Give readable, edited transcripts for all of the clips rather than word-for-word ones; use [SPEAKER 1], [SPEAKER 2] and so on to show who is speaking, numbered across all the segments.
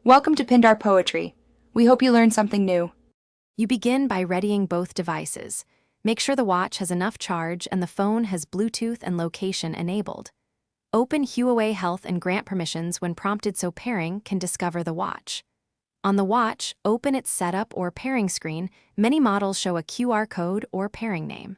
[SPEAKER 1] Welcome to Pindar Poetry. We hope you learned something new.
[SPEAKER 2] You begin by readying both devices. Make sure the watch has enough charge and the phone has Bluetooth and location enabled. Open Huawei Health and grant permissions when prompted so pairing can discover the watch. On the watch, open its setup or pairing screen. Many models show a QR code or pairing name.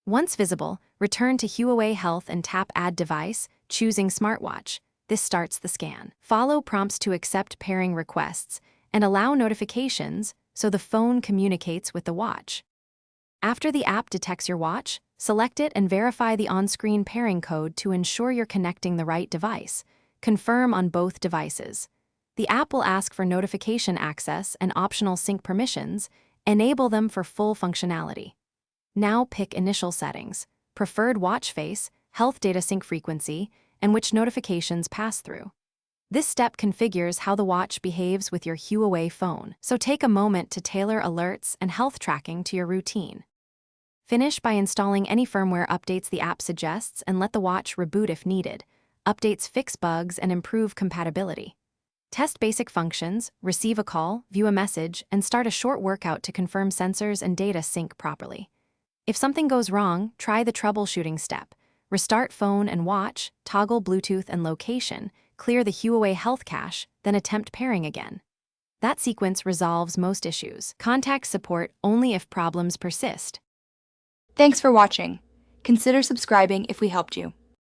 [SPEAKER 2] Once visible, return to Huawei Health and tap Add Device, choosing Smartwatch. This starts the scan. Follow prompts to accept pairing requests and allow notifications so the phone communicates with the watch. After the app detects your watch, select it and verify the on-screen pairing code to ensure you're connecting the right device. Confirm on both devices. The app will ask for notification access and optional sync permissions. Enable them for full functionality. Now pick initial settings, preferred watch face, health data sync frequency, and which notifications pass through. This step configures how the watch behaves with your Huawei phone, so take a moment to tailor alerts and health tracking to your routine. Finish by installing any firmware updates the app suggests and let the watch reboot if needed. Updates fix bugs and improve compatibility. Test basic functions, receive a call, view a message, and start a short workout to confirm sensors and data sync properly. If something goes wrong, try the troubleshooting step. Restart phone and watch, toggle Bluetooth and location, clear the Huawei Health cache, then attempt pairing again. That sequence resolves most issues. Contact support only if problems persist.
[SPEAKER 1] Thanks for watching. Consider subscribing if we helped you.